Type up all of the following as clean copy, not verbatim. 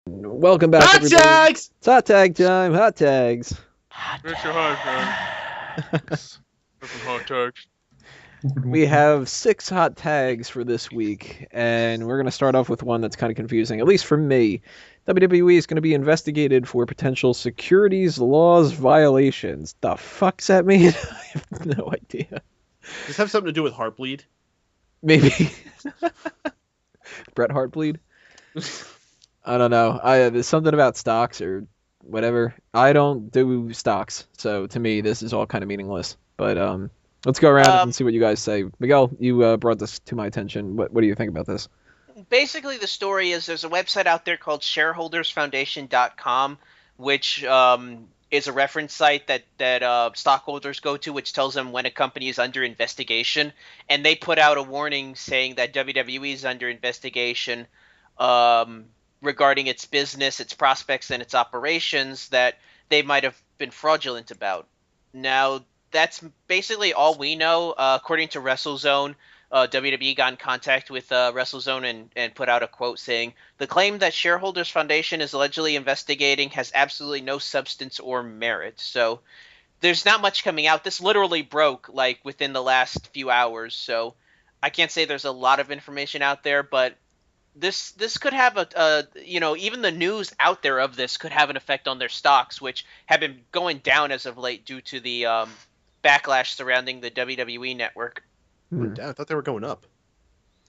Welcome back, Hot everybody. tags! It's hot tag time. Hot tags. Where's your hot tags? Hot tags. We have 6 hot tags for this week, and we're going to start off with one that's kind of confusing, at least for me. WWE is going to be investigated for potential securities laws violations. The fuck's that mean? I have no idea. Does this have something to do with Heartbleed? Maybe. Bret Hart bleed? I don't know. There's something about stocks or whatever. I don't do stocks, so to me this is all kind of meaningless. But let's go around and see what you guys say. Miguel, you brought this to my attention. What do you think about this? Basically, the story is there's a website out there called shareholdersfoundation.com, which is a reference site that stockholders go to, which tells them when a company is under investigation. And they put out a warning saying that WWE is under investigation regarding its business, its prospects, and its operations that they might have been fraudulent about. Now, that's basically all we know. According to WrestleZone, WWE got in contact with WrestleZone and put out a quote saying, "The claim that Shareholders Foundation is allegedly investigating has absolutely no substance or merit." So there's not much coming out. This literally broke like within the last few hours, so I can't say there's a lot of information out there, but this could have even the news out there of this could have an effect on their stocks, which have been going down as of late due to the backlash surrounding the WWE Network. I thought they were going up.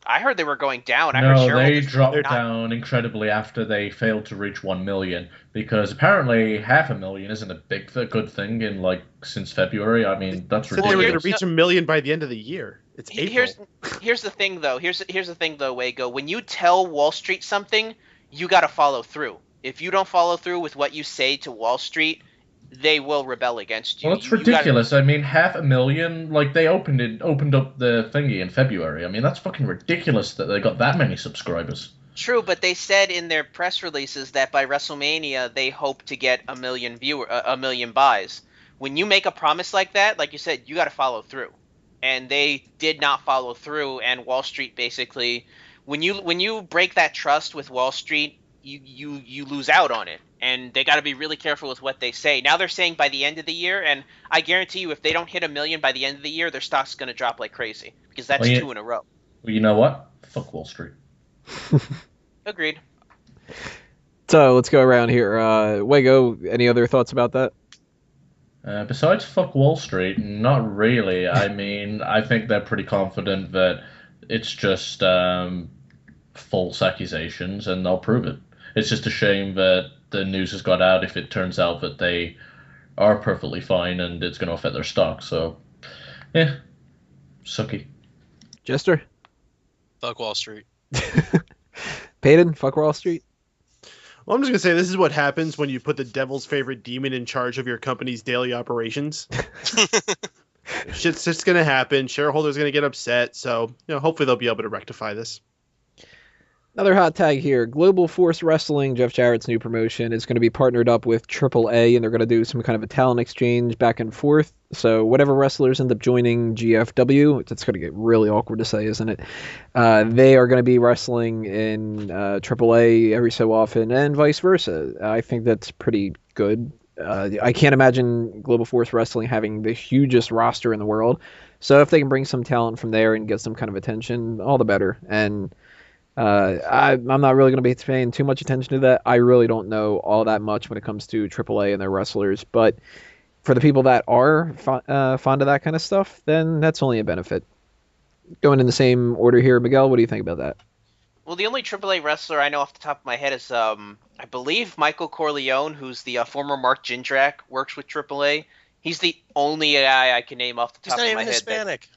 I heard they were going down. No, they dropped down incredibly after they failed to reach 1 million, because apparently 500,000 isn't a good thing in since February. I mean, that's ridiculous. They were going to reach 1 million by the end of the year. It's April. Here's the thing, though. Here's the thing, though, Wago. When you tell Wall Street something, you got to follow through. If you don't follow through with what you say to Wall Street, they will rebel against you. Well, it's ridiculous. I mean, 500,000, they opened up the thingy in February. I mean, that's fucking ridiculous that they got that many subscribers. True, but they said in their press releases that by WrestleMania they hope to get 1 million buys. When you make a promise like that, like you said, you got to follow through. And they did not follow through, and Wall Street basically, when you break that trust with Wall Street, you lose out on it. And they got to be really careful with what they say. Now they're saying by the end of the year, and I guarantee you if they don't hit 1 million by the end of the year, their stock's going to drop like crazy, because that's 2 in a row. Well, you know what? Fuck Wall Street. Agreed. So let's go around here. Wago, any other thoughts about that? Besides fuck Wall Street, not really. I mean, I think they're pretty confident that it's just false accusations, and they'll prove it. It's just a shame that the news has got out if it turns out that they are perfectly fine and it's going to affect their stock. So, yeah, sucky. Jester? Fuck Wall Street. Peyton, fuck Wall Street? Well, I'm just going to say this is what happens when you put the devil's favorite demon in charge of your company's daily operations. Shit's just going to happen. Shareholders are going to get upset. So, hopefully they'll be able to rectify this. Another hot tag here. Global Force Wrestling, Jeff Jarrett's new promotion, is going to be partnered up with AAA, and they're going to do some kind of a talent exchange back and forth. So whatever wrestlers end up joining GFW, it's going to get really awkward to say, isn't it? They are going to be wrestling in AAA every so often, and vice versa. I think that's pretty good. I can't imagine Global Force Wrestling having the hugest roster in the world. So if they can bring some talent from there and get some kind of attention, all the better. And I'm not really going to be paying too much attention to that. I really don't know all that much when it comes to AAA and their wrestlers, but for the people that are fond of that kind of stuff, then that's only a benefit. Going in the same order here, Miguel, what do you think about that? Well, the only AAA wrestler I know off the top of my head is, I believe, Michael Corleone, who's the former Mark Jindrak, works with AAA. He's the only guy I can name off the top of my head. He's not even Hispanic.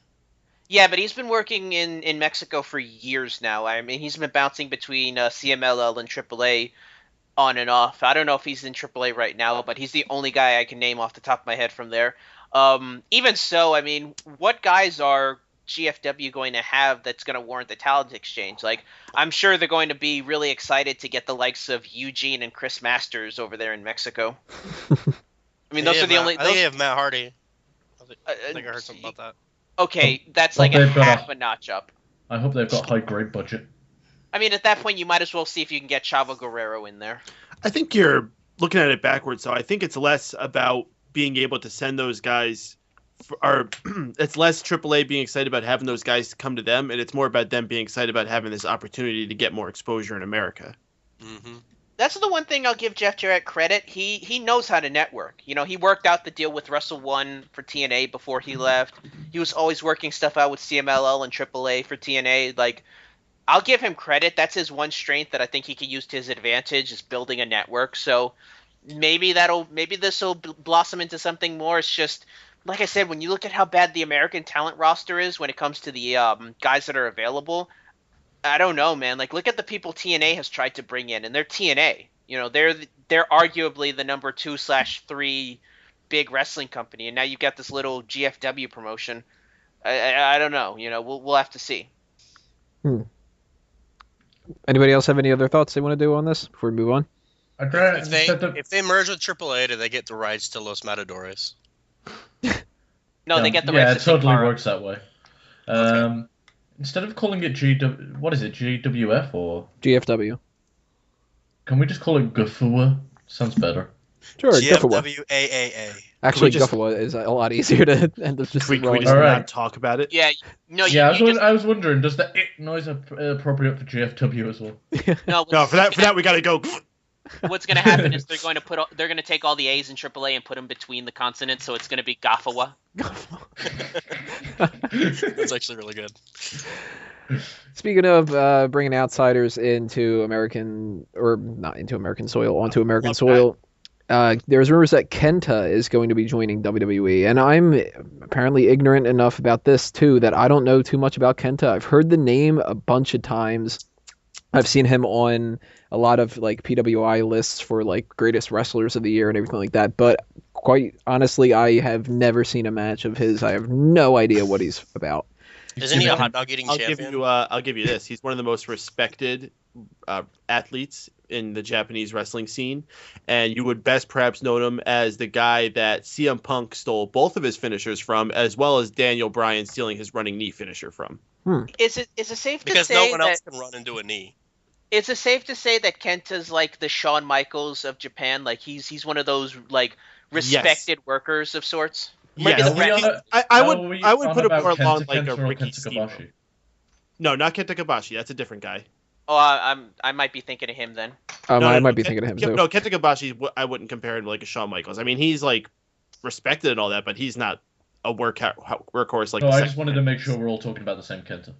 Yeah, but he's been working in Mexico for years now. I mean, he's been bouncing between CMLL and AAA on and off. I don't know if he's in AAA right now, but he's the only guy I can name off the top of my head from there. Even so, I mean, what guys are GFW going to have that's going to warrant the talent exchange? Like, I'm sure they're going to be really excited to get the likes of Eugene and Chris Masters over there in Mexico. I mean, those are the only... I think they have Matt Hardy. I think I heard something about that. Okay, that's like a half a notch up. I hope they've got high grade budget. I mean, at that point, you might as well see if you can get Chavo Guerrero in there. I think you're looking at it backwards. So I think it's less about being able to send those guys, it's less AAA being excited about having those guys come to them, and it's more about them being excited about having this opportunity to get more exposure in America. Mm-hmm. That's the one thing I'll give Jeff Jarrett credit. He knows how to network. You know, he worked out the deal with Wrestle One for TNA before he left. He was always working stuff out with CMLL and AAA for TNA. Like, I'll give him credit. That's his one strength that I think he could use to his advantage, is building a network. So maybe this will blossom into something more. It's just, like I said, when you look at how bad the American talent roster is when it comes to the guys that are available, I don't know, man. Like, look at the people TNA has tried to bring in, and they're TNA. You know, they're arguably the number 2/3 big wrestling company, and now you've got this little GFW promotion. I don't know. You know, we'll have to see. Anybody else have any other thoughts they want to do on this before we move on? If they merge with AAA, do they get the rights to Los Matadores? No, they get the yeah, rights it to totally Sakara. works that way. Okay. Instead of calling it GWF, or GFW. can we just call it Gafua? Sounds better. Sure, Guffawa. GFWAAA. Actually, just- Guffawa is a lot easier to end up just Can we rolling. just Alright. not talk about it? Yeah, no, Yeah, you just, I was wondering, does the noise appropriate for GFW as well? no. No, for that we gotta go. What's going to happen is they're going to take all the A's in AAA and put them between the consonants, so it's going to be Gaffawa. That's actually really good. Speaking of bringing outsiders into American, or not into American soil, onto American Love soil, there's rumors that KENTA is going to be joining WWE, and I'm apparently ignorant enough about this too that I don't know too much about KENTA. I've heard the name a bunch of times. I've seen him on a lot of like PWI lists for like greatest wrestlers of the year and everything like that, but quite honestly, I have never seen a match of his. I have no idea what he's about. Isn't he a hot dog eating champion? I'll give you this. He's one of the most respected athletes in the Japanese wrestling scene, and you would best perhaps know him as the guy that CM Punk stole both of his finishers from, as well as Daniel Bryan stealing his running knee finisher from. Is it safe to Because say no one that else can run into a knee. is it safe to say that Kenta's like the Shawn Michaels of Japan? Like he's one of those like respected workers of sorts. Yes, Are we on a- I are we would on put it about more along Kenta like Kenta a or Ricky Kenta Steamboat. Kobashi? No, not Kenta Kobashi. That's a different guy. Oh, I might be thinking of him then. I might be thinking of him too. No, Kenta Kobashi, I wouldn't compare him to like a Shawn Michaels. I mean, he's like respected and all that, but he's not a workhorse like. No, the I second just wanted guy. to make sure we're all talking about the same Kenta.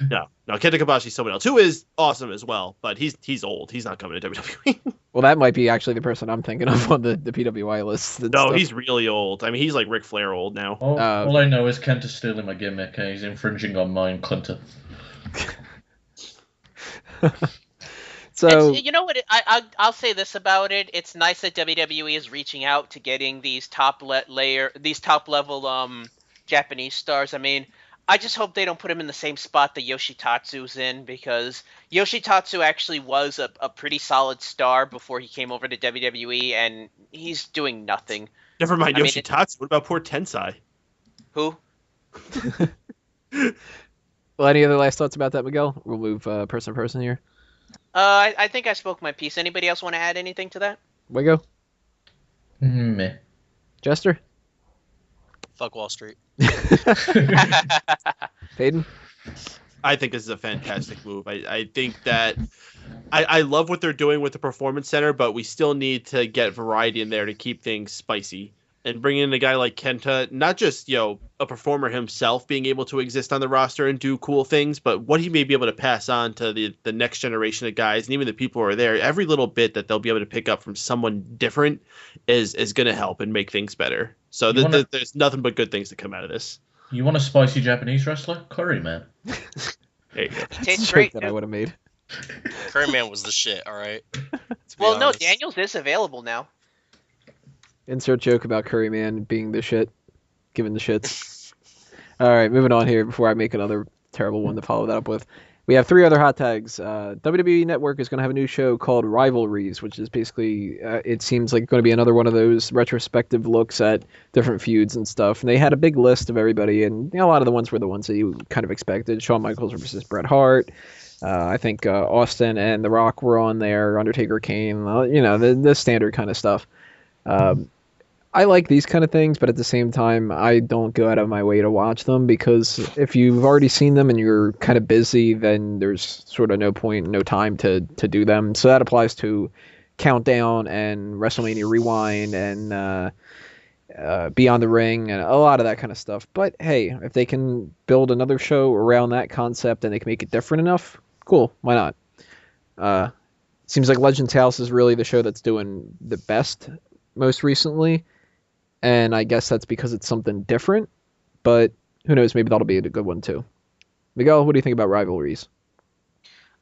No, Kenta Kobashi's someone else who is awesome as well, but he's old. He's not coming to WWE. Well, that might be actually the person I'm thinking of on the PWI list. and No, stuff. he's really old. I mean, he's like Ric Flair old now. All I know is Kenta's stealing my gimmick and he's infringing on mine, Kenta. So You know what? I'll say this about it. It's nice that WWE is reaching out to getting these top level Japanese stars. I mean, I just hope they don't put him in the same spot that Yoshitatsu's in, because Yoshitatsu actually was a pretty solid star before he came over to WWE, and he's doing nothing. Never mind I mean, Yoshitatsu. What about poor Tensai? Who? well, any other last thoughts about that, Miguel? We'll move person to person here. I think I spoke my piece. Anybody else want to add anything to that? Wigo? Meh. Jester? Fuck Wall Street. Payton? I think this is a fantastic move. I think that I love what they're doing with the Performance Center, but we still need to get variety in there to keep things spicy. And bringing in a guy like Kenta, not just, a performer himself being able to exist on the roster and do cool things, but what he may be able to pass on to the next generation of guys and even the people who are there. Every little bit that they'll be able to pick up from someone different is going to help and make things better. So there's nothing but good things to come out of this. You want a spicy Japanese wrestler? Curry Man. There you go. Tastes Joke great. that I would have made. Curryman was the shit, alright? Well, no, Daniels is available now. Insert joke about Curry Man being the shit. Giving the shits. All right, moving on here before I make another terrible one to follow that up with. We have 3 other hot tags. WWE Network is going to have a new show called Rivalries, which is basically, it seems like going to be another one of those retrospective looks at different feuds and stuff. And they had a big list of everybody, and a lot of the ones were the ones that you kind of expected. Shawn Michaels versus Bret Hart. I think Austin and The Rock were on there. Undertaker, Kane. The standard kind of stuff. I like these kind of things, but at the same time, I don't go out of my way to watch them because if you've already seen them and you're kind of busy, then there's sort of no point, no time to do them. So that applies to Countdown and WrestleMania Rewind and Beyond the Ring and a lot of that kind of stuff. But hey, if they can build another show around that concept and they can make it different enough, cool, why not? Seems like Legends House is really the show that's doing the best most recently. And I guess that's because it's something different, but who knows, maybe that'll be a good one too. Miguel, what do you think about Rivalries?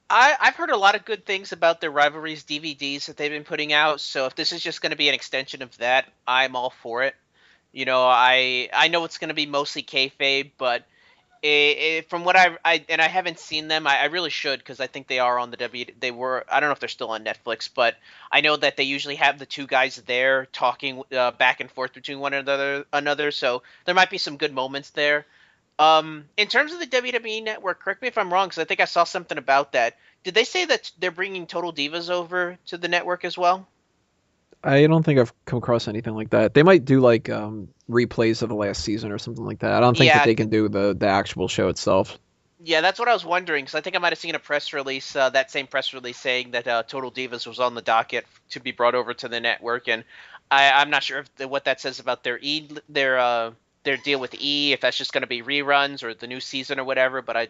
I've heard a lot of good things about their Rivalries DVDs that they've been putting out, so if this is just going to be an extension of that, I'm all for it. I know it's going to be mostly kayfabe, but from what I haven't seen them, I really should because I think they are on they were, I don't know if they're still on Netflix, but I know that they usually have the 2 guys there talking back and forth between one another, so there might be some good moments there. In terms of the WWE Network, correct me if I'm wrong because I think I saw something about that. Did they say that they're bringing Total Divas over to the network as well? I don't think I've come across anything like that. They might do like replays of the last season or something like that. I don't think that they can do the actual show itself. Yeah, that's what I was wondering because I think I might have seen a press release, that same press release saying that Total Divas was on the docket to be brought over to the network, and I'm not sure what that says about their deal with E, if that's just going to be reruns or the new season or whatever. But I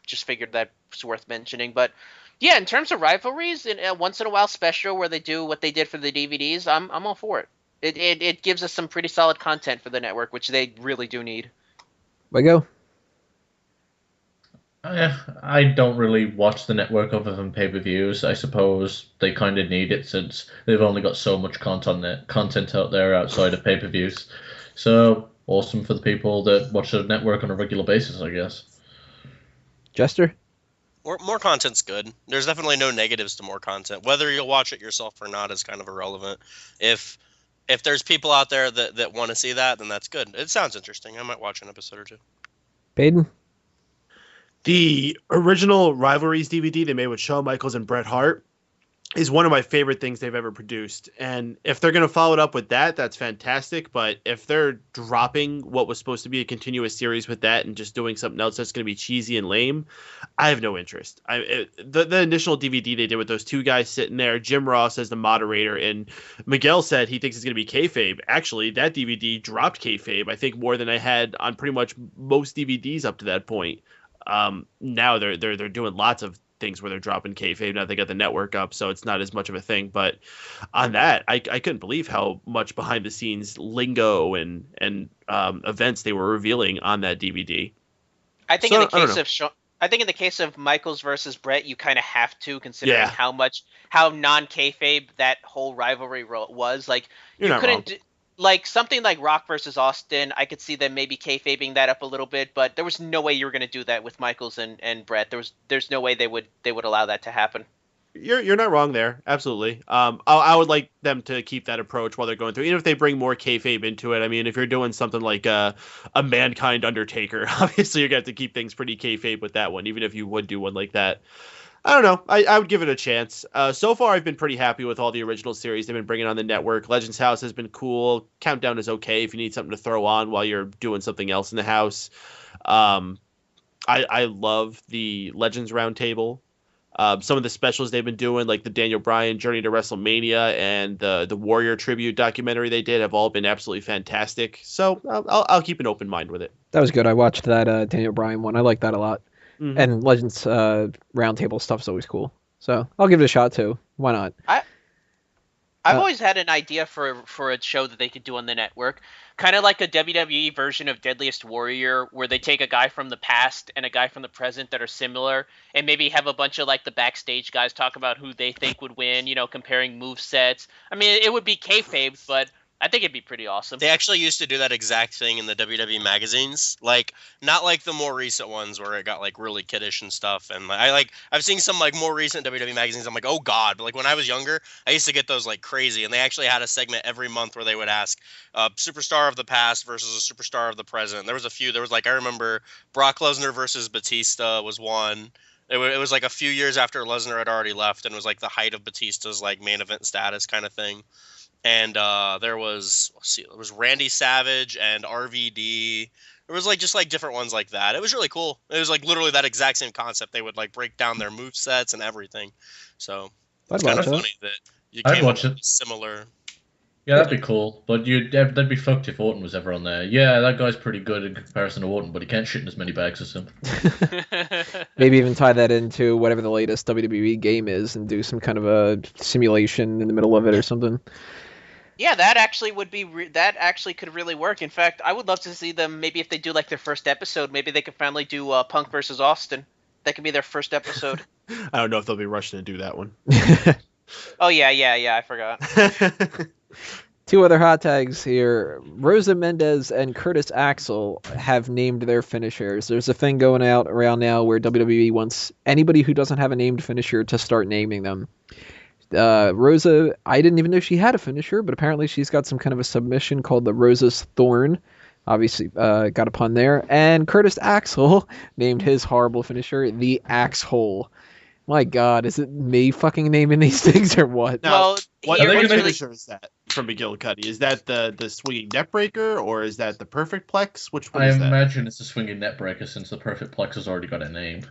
just figured that was worth mentioning. But yeah, in terms of Rivalries, in a once in a while special where they do what they did for the DVDs, I'm all for it. It gives us some pretty solid content for the network, which they really do need. Go. I don't really watch the network other than pay-per-views. I suppose they kind of need it since they've only got so much content out there outside of pay-per-views. So awesome for the people that watch the network on a regular basis, I guess. Jester? More content's good. There's definitely no negatives to more content. Whether you'll watch it yourself or not is kind of irrelevant. If there's people out there that want to see that, then that's good. It sounds interesting. I might watch an episode or 2. Peyton? The original Rivalries DVD they made with Shawn Michaels and Bret Hart is one of my favorite things they've ever produced. And if they're going to follow it up with that, that's fantastic. But if they're dropping what was supposed to be a continuous series with that and just doing something else that's going to be cheesy and lame, I have no interest. The initial DVD they did with those 2 guys sitting there, Jim Ross as the moderator, and Miguel said he thinks it's going to be kayfabe. Actually, that DVD dropped kayfabe, I think, more than I had on pretty much most DVDs up to that point. Now they're doing lots of things where they're dropping kayfabe. Now they got the network up, so it's not as much of a thing. But on that, I couldn't believe how much behind the scenes lingo and events they were revealing on that DVD. I think in the case of Michaels versus Bret, you kind of have to, considering how non-kayfabe that whole rivalry was. Like, you couldn't like something like Rock versus Austin. I could see them maybe kayfabing that up a little bit, but there was no way you were going to do that with Michaels and Bret. There's no way they would allow that to happen. You're not wrong there. Absolutely. I would like them to keep that approach while they're going through, even if they bring more kayfabe into it. I mean, if you're doing something like a Mankind Undertaker, obviously you're going to have to keep things pretty kayfabe with that one, even if you would do one like that. I don't know. I would give it a chance. So far, I've been pretty happy with all the original series they've been bringing on the network. Legends House has been cool. Countdown is okay if you need something to throw on while you're doing something else in the house. I love the Legends Roundtable. Some of the specials they've been doing, like the Daniel Bryan Journey to WrestleMania and the Warrior Tribute documentary they did, have all been absolutely fantastic. So I'll keep an open mind with it. That was good. I watched that Daniel Bryan one. I like that a lot. Mm-hmm. And Legends Roundtable stuff is always cool. So I'll give it a shot too. Why not? I've always had an idea for a show that they could do on the network. Kind of like a WWE version of Deadliest Warrior, where they take a guy from the past and a guy from the present that are similar, and maybe have a bunch of like the backstage guys talk about who they think would win, comparing move sets. I mean, it would be kayfabe, but I think it'd be pretty awesome. They actually used to do that exact thing in the WWE magazines, like not like the more recent ones where it got like really kiddish and stuff. And I've seen some like more recent WWE magazines. I'm like, oh god! But like when I was younger, I used to get those like crazy. And they actually had a segment every month where they would ask superstar of the past versus a superstar of the present. There was a few. There was like I remember Brock Lesnar versus Batista was one. It was like a few years after Lesnar had already left, and it was like the height of Batista's like main event status kind of thing. And there was Randy Savage and RVD. There was like just like different ones like that. It was really cool. It was like literally that exact same concept. They would like break down their move sets and everything. So it's kind of funny that you I'd came watch up it. with similar. Yeah, that'd be cool. But that'd be fucked if Orton was ever on there. Yeah, that guy's pretty good in comparison to Orton, but he can't shit in as many bags as him. Maybe even tie that into whatever the latest WWE game is and do some kind of a simulation in the middle of it or something. Yeah, that actually would be that actually could really work. In fact, I would love to see them. Maybe if they do like their first episode, maybe they could finally do Punk versus Austin. That could be their first episode. I don't know if they'll be rushing to do that one. Oh yeah, I forgot. 2 other hot tags here. Rosa, Mendes, and Curtis Axel have named their finishers. There's a thing going out around now where WWE wants anybody who doesn't have a named finisher to start naming them. Rosa, I didn't even know she had a finisher, but apparently she's got some kind of a submission called the Rosa's Thorn. Obviously, got a pun there. And Curtis Axel named his horrible finisher the Axehole. My God, is it me fucking naming these things or what? Now, Well, what here, gonna- finisher is that from Miguel Cuddy? Is that the swinging net breaker, or is that the perfect plex? Which one I is that? imagine it's a swinging net breaker since the Perfect Plex has already got a name.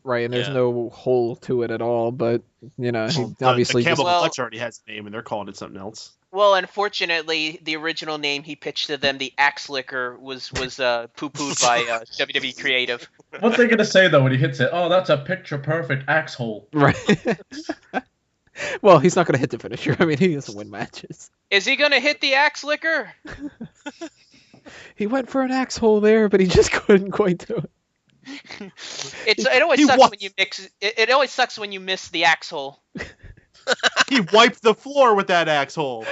Right, and there's Yeah. no hole to it at all, but, he Well, obviously the Campbell Well- Clutch already has a name, and they're calling it something else. well, unfortunately, the original name he pitched to them, the Axe Licker, was poo-pooed by WWE Creative. What's they gonna say though when he hits it? Oh, that's a picture perfect Axehole. Right. Well, he's not going to hit the finisher. I mean, he doesn't win matches. Is he gonna hit the Axe Licker? He went for an axe hole there, but he just couldn't quite do it. It always He sucks wa- when you mix. It always sucks when you miss the axe hole. He wiped the floor with that axe hole.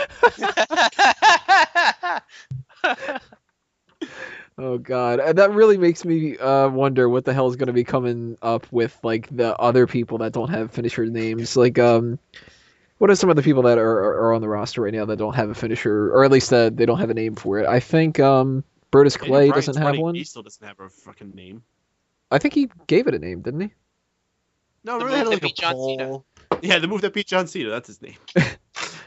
Oh God, that really makes me wonder what the hell is going to be coming up with like the other people that don't have finisher names. Like, what are some of the people that are on the roster right now that don't have a finisher, or at least they don't have a name for it? I think Brodus Clay doesn't have one. He still doesn't have a fucking name. I think he gave it a name, didn't he? No, The really had move that like a beat John Cena. poll. Yeah, the move that beat John Cena. That's his name.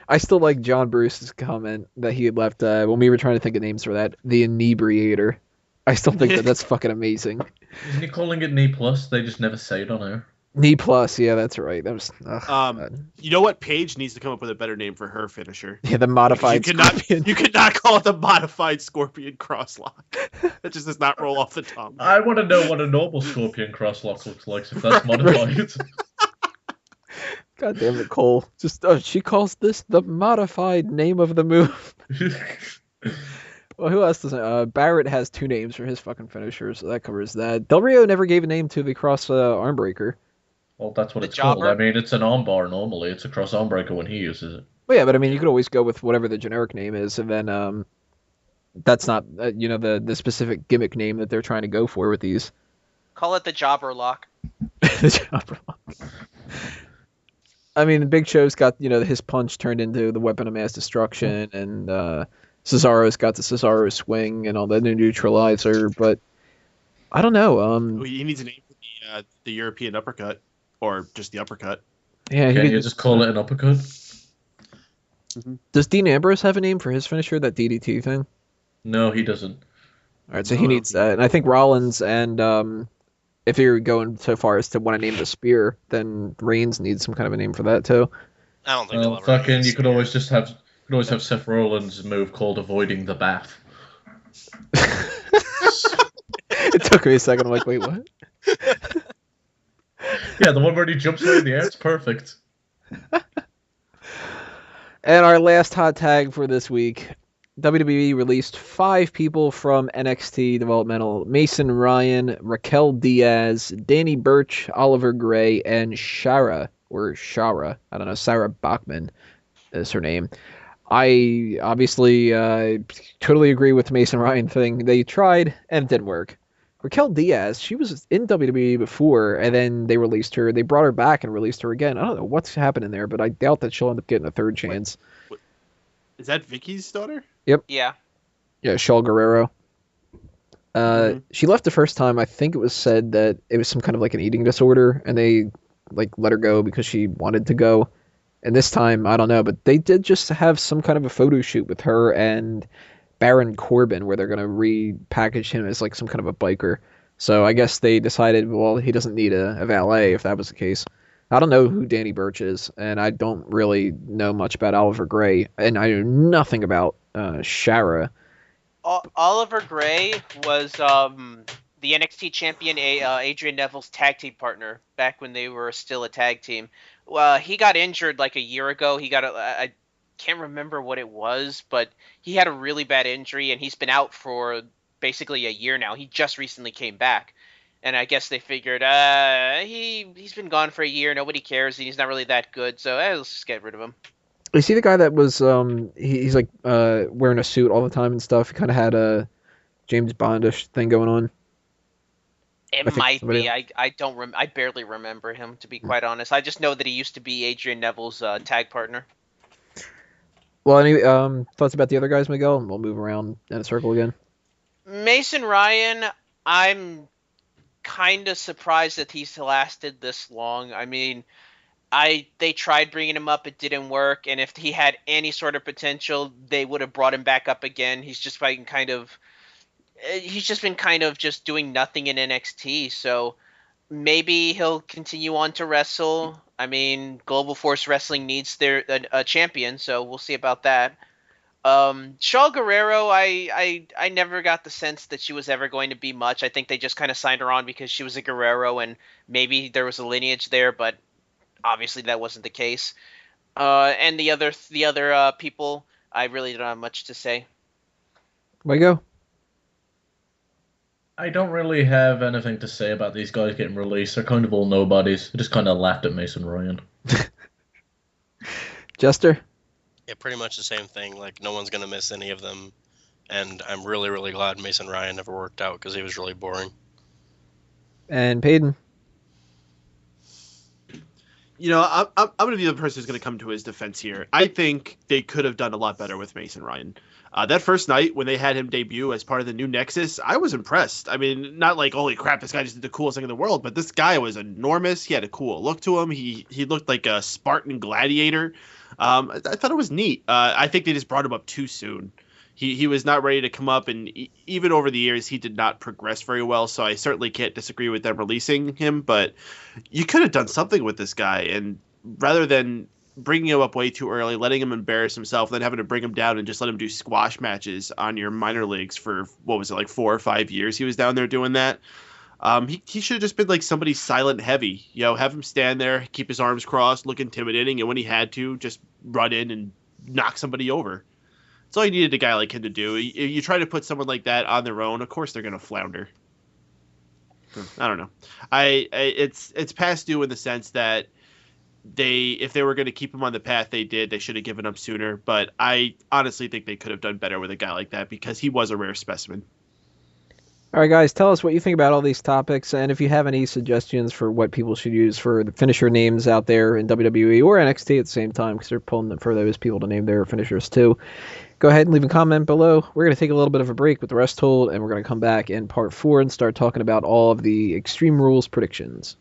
I still like John Bruce's comment that he had left when we were trying to think of names for that. The Inebriator. I still think that's fucking amazing. Isn't he calling it knee plus? They just never say it on air. Knee plus, yeah, that's right. That was God. You know what? Paige needs to come up with a better name for her finisher. Yeah, the modified Scorpion. You cannot call it the modified Scorpion crosslock. That just does not roll off the tongue. I want to know what a normal Scorpion crosslock looks like if that's modified. God damn it, Cole. Just she calls this the modified name of the move. Well, who else doesn't? Barrett has 2 names for his fucking finisher, so that covers that. Del Rio never gave a name to the cross arm breaker. Well, that's what The it's called. jobber? I mean, it's an armbar normally. It's a cross arm breaker when he uses it. Well, yeah, but I mean, you could always go with whatever the generic name is, and then that's not the specific gimmick name that they're trying to go for with these. Call it the Jobber Lock. The jobber lock. I mean, Big Show's got his punch turned into the weapon of mass destruction, and Cesaro's got the Cesaro swing and all that new neutralizer, but I don't know. He needs a name for the European uppercut, or just the uppercut. Yeah, Can you just call it an uppercut? Does Dean Ambrose have a name for his finisher, that DDT thing? No, he doesn't. All right, so No, he I don't needs that, and I think Rollins and if you're going so far as to want to name the spear, then Reigns needs some kind of a name for that too. I don't think they'll Well, ever. fucking, use you could it. always just have Seth Rollins' move called avoiding the bath. It took me a second. I'm like, wait, what? Yeah, the one where he jumps away in the air. It's perfect. And our last hot tag for this week, WWE released 5 people from NXT developmental: Mason Ryan, Raquel Diaz, Danny Burch, Oliver Gray, and Shara, or Shara. I don't know. Sarah Backman is her name. I obviously totally agree with the Mason Ryan thing. They tried and it didn't work. Raquel Diaz, she was in WWE before, and then they released her. They brought her back and released her again. I don't know what's happening there, but I doubt that she'll end up getting a third chance. Wait, is that Vicky's daughter? Yep. Yeah. Yeah, Shaul Guerrero. She left the first time. I think it was said that it was some kind of like an eating disorder, and they like let her go because she wanted to go. And this time, I don't know, but they did just have some kind of a photo shoot with her and Baron Corbin where they're going to repackage him as like some kind of a biker. So I guess they decided, well, he doesn't need a valet if that was the case. I don't know who Danny Burch is, and I don't really know much about Oliver Gray, and I know nothing about Shara. Oliver Gray was the NXT champion, Adrian Neville's tag team partner back when they were still a tag team. He got injured like a year ago. I can't remember what it was, but he had a really bad injury, and he's been out for basically a year now. He just recently came back, and I guess they figured he's been gone for a year. Nobody cares, and he's not really that good, so let's just get rid of him. You see the guy that was he's like wearing a suit all the time and stuff. He kind of had a James Bondish thing going on. It might be. I barely remember him, to be quite honest. I just know that he used to be Adrian Neville's tag partner. Well, any thoughts about the other guys, Miguel? And we'll move around in a circle again. Mason Ryan, I'm kind of surprised that he's lasted this long. I mean, they tried bringing him up, it didn't work, and if he had any sort of potential, they would have brought him back up again. He's just been kind of just doing nothing in NXT, so maybe he'll continue on to wrestle. I mean, Global Force Wrestling needs a champion, so we'll see about that. Shaul Guerrero, I never got the sense that she was ever going to be much. I think they just kind of signed her on because she was a Guerrero and maybe there was a lineage there, but obviously that wasn't the case. And the other people, I really don't have much to say. Where you go? I don't really have anything to say about these guys getting released. They're kind of all nobodies. I just kind of laughed at Mason Ryan. Jester? Yeah, pretty much the same thing. Like, no one's going to miss any of them. And I'm really, really glad Mason Ryan never worked out because he was really boring. And Peyton? You know, I'm going to be the person who's going to come to his defense here. I think they could have done a lot better with Mason Ryan. That first night when they had him debut as part of the new Nexus, I was impressed. I mean, not like, holy crap, this guy just did the coolest thing in the world, but this guy was enormous. He had a cool look to him. He looked like a Spartan gladiator. I thought it was neat. I think they just brought him up too soon. He was not ready to come up, and even over the years, he did not progress very well, so I certainly can't disagree with them releasing him, but you could have done something with this guy, and rather than bringing him up way too early, letting him embarrass himself, then having to bring him down and just let him do squash matches on your minor leagues for, what was it, like 4 or 5 years he was down there doing that. He should have just been like somebody silent heavy, you know, have him stand there, keep his arms crossed, look intimidating, and when he had to, just run in and knock somebody over. That's all you needed a guy like him to do. You try to put someone like that on their own, of course they're going to flounder. I don't know. It's past due in the sense that if they were going to keep him on the path they did, they should have given up sooner. But I honestly think they could have done better with a guy like that because he was a rare specimen. All right, guys, tell us what you think about all these topics, and if you have any suggestions for what people should use for the finisher names out there in WWE or NXT at the same time, because they're pulling for those people to name their finishers too. Go ahead and leave a comment below. We're going to take a little bit of a break with the rest told, and we're going to come back in part 4 and start talking about all of the Extreme Rules predictions.